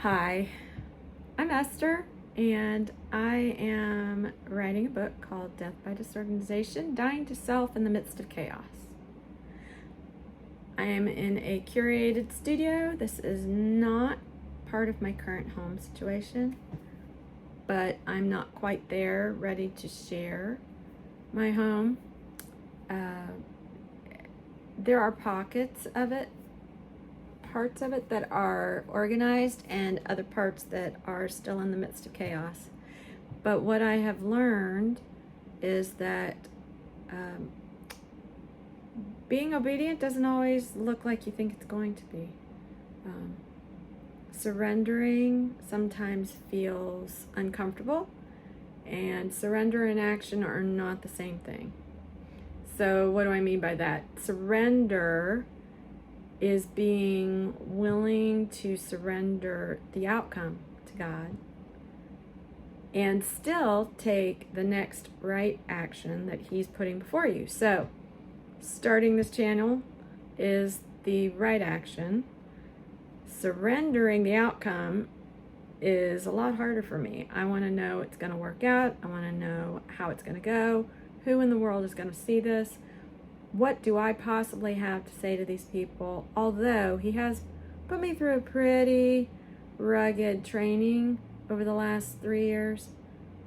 Hi, I'm Esther, and I am writing a book called Death by Disorganization, Dying to Self in the Midst of Chaos. I am in a curated studio. This is not part of my current home situation, but I'm not quite there, ready to share my home. There are parts of it that are organized and other parts that are still in the midst of chaos. But what I have learned is that being obedient doesn't always look like you think it's going to be. Surrendering sometimes feels uncomfortable, and surrender and action are not the same thing. So what do I mean by that? Surrender is being willing to surrender the outcome to God and still take the next right action that He's putting before you. So, starting this channel is the right action. Surrendering the outcome is a lot harder for me. I want to know it's going to work out. I want to know how it's going to go. Who in the world is going to see this? What do I possibly have to say to these people? Although He has put me through a pretty rugged training over the last 3 years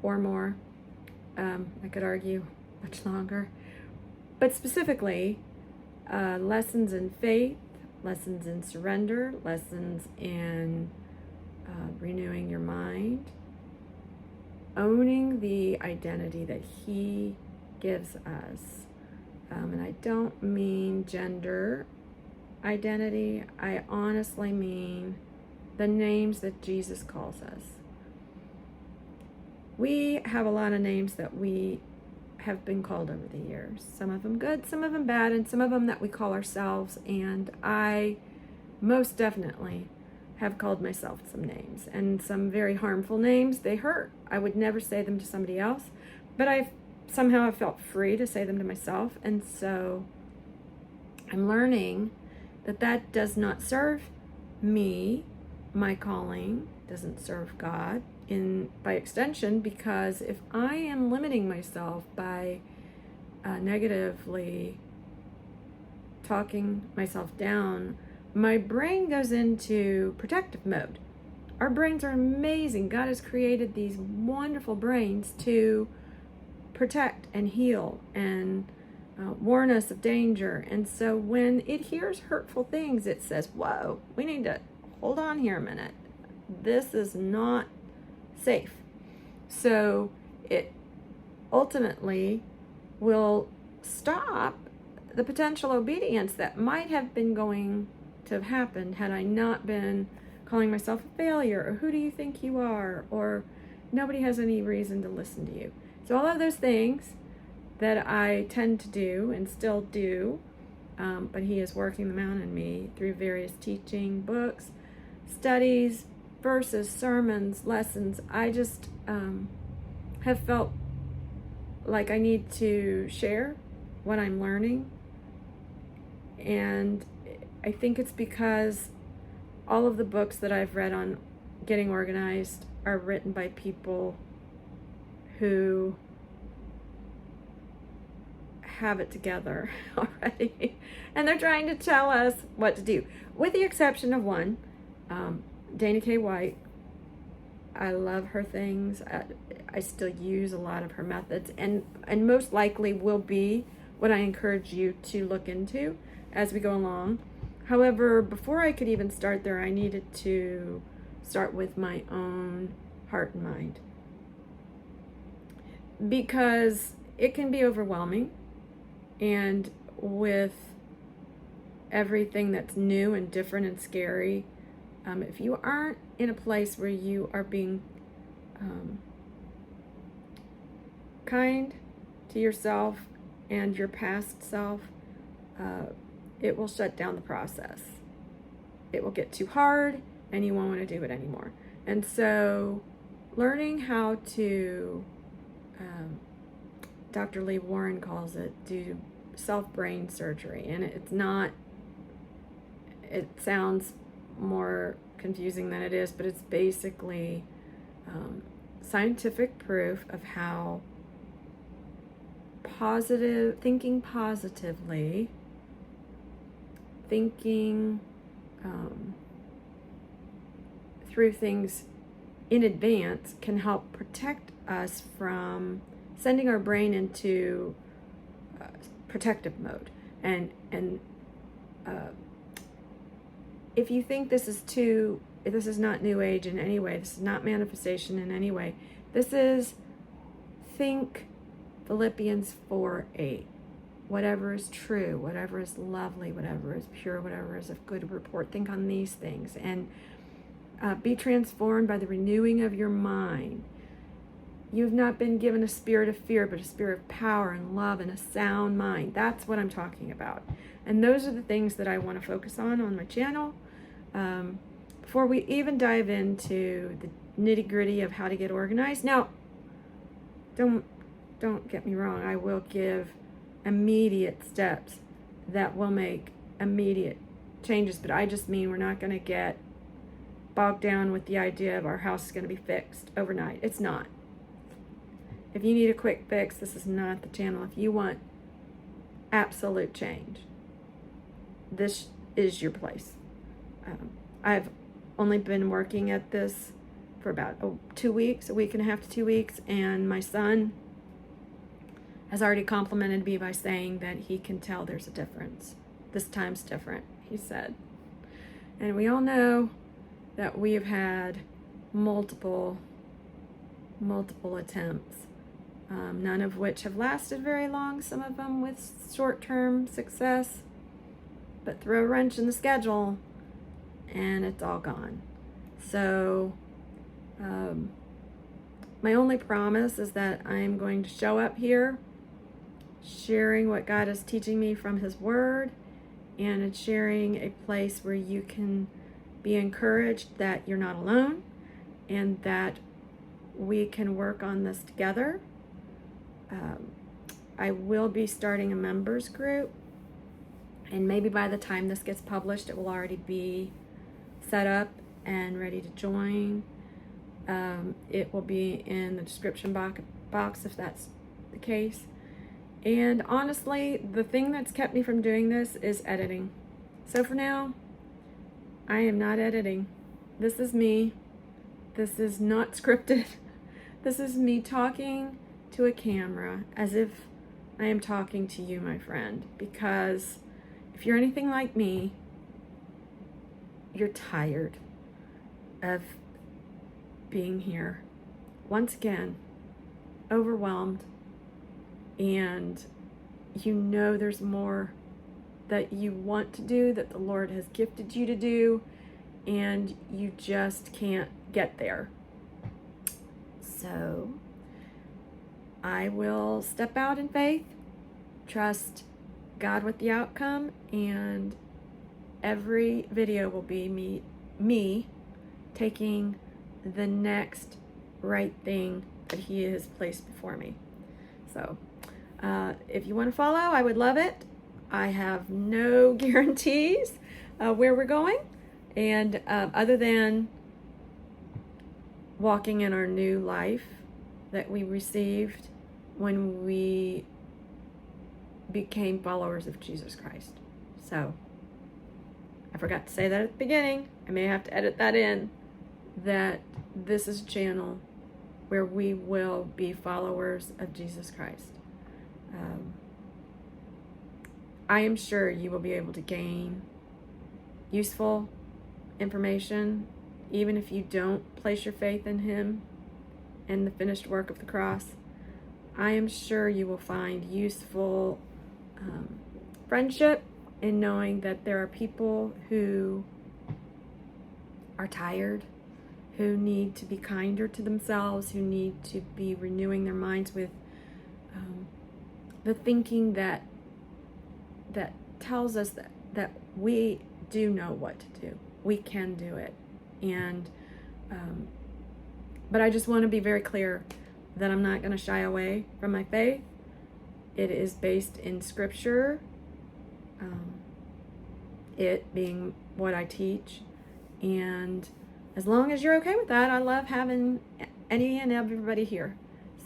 or more. I could argue much longer. But specifically, lessons in faith, lessons in surrender, lessons in renewing your mind, owning the identity that He gives us. And I don't mean gender identity. I honestly mean the names that Jesus calls us. We have a lot of names that we have been called over the years. Some of them good, some of them bad, and some of them that we call ourselves. And I most definitely have called myself some names, and some very harmful names. They hurt. I would never say them to somebody else, but I felt free to say them to myself. And so I'm learning that does not serve me. My calling doesn't serve God by extension, because if I am limiting myself by negatively talking myself down, my brain goes into protective mode. Our brains are amazing. God has created these wonderful brains to protect and heal and warn us of danger. And so when it hears hurtful things, it says, whoa, we need to hold on here a minute. This is not safe. So it ultimately will stop the potential obedience that might have been going to have happened had I not been calling myself a failure, or who do you think you are, or nobody has any reason to listen to you. So all of those things that I tend to do and still do, but He is working them out in me through various teaching, books, studies, verses, sermons, lessons. I just have felt like I need to share what I'm learning. And I think it's because all of the books that I've read on getting organized are written by people who have it together already, and they're trying to tell us what to do, with the exception of one, Dana K. White. I love her things. I still use a lot of her methods, and most likely will be what I encourage you to look into as we go along. However, before I could even start there, I needed to start with my own heart and mind, because it can be overwhelming. And with everything that's new and different and scary, if you aren't in a place where you are being kind to yourself and your past self, it will shut down the process. It will get too hard and you won't want to do it anymore. And so learning how to, Dr. Lee Warren calls it, do self-brain surgery. And it sounds more confusing than it is, but it's basically scientific proof of how thinking positively, thinking through things in advance can help protect us from sending our brain into protective mode. And if you think this is not New Age in any way, this is not manifestation in any way, this is think Philippians 4:8. Whatever is true, whatever is lovely, whatever is pure, whatever is of good report, think on these things, and be transformed by the renewing of your mind. You've not been given a spirit of fear, but a spirit of power and love and a sound mind. That's what I'm talking about. And those are the things that I want to focus on my channel. Before we even dive into the nitty-gritty of how to get organized. Now, don't get me wrong. I will give immediate steps that will make immediate changes, but I just mean we're not going to get bogged down with the idea of our house is going to be fixed overnight. It's not. If you need a quick fix, this is not the channel. If you want absolute change, this is your place. I've only been working at this for about 2 weeks, a week and a half to 2 weeks, and my son has already complimented me by saying that he can tell there's a difference. This time's different, he said. And we all know that we have had multiple attempts, none of which have lasted very long, some of them with short-term success, but throw a wrench in the schedule and it's all gone. So my only promise is that I'm going to show up here sharing what God is teaching me from His Word, and it's sharing a place where you can be encouraged that you're not alone and that we can work on this together. I will be starting a members group, and maybe by the time this gets published, it will already be set up and ready to join. It will be in the description box if that's the case. And honestly, the thing that's kept me from doing this is editing. So for now, I am not editing. This is me. This is not scripted. This is me talking to a camera as if I am talking to you, my friend. Because if you're anything like me, you're tired of being here. Once again, overwhelmed, and you know there's more that you want to do, that the Lord has gifted you to do, and you just can't get there. So I will step out in faith, trust God with the outcome, and every video will be me taking the next right thing that He has placed before me. So if you want to follow, I would love it. I have no guarantees where we're going, and other than walking in our new life that we received when we became followers of Jesus Christ. So I forgot to say that at the beginning. I may have to edit that in, that this is a channel where we will be followers of Jesus Christ. I am sure you will be able to gain useful information, even if you don't place your faith in Him and the finished work of the cross. I am sure you will find useful friendship in knowing that there are people who are tired, who need to be kinder to themselves, who need to be renewing their minds with the thinking that tells us that we do know what to do. We can do it. And but I just want to be very clear that I'm not going to shy away from my faith. It is based in Scripture, it being what I teach, And as long as you're okay with that, I love having any and everybody here.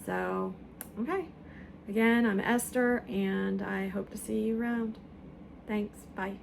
So, okay. Again, I'm Esther, and I hope to see you around. Thanks. Bye.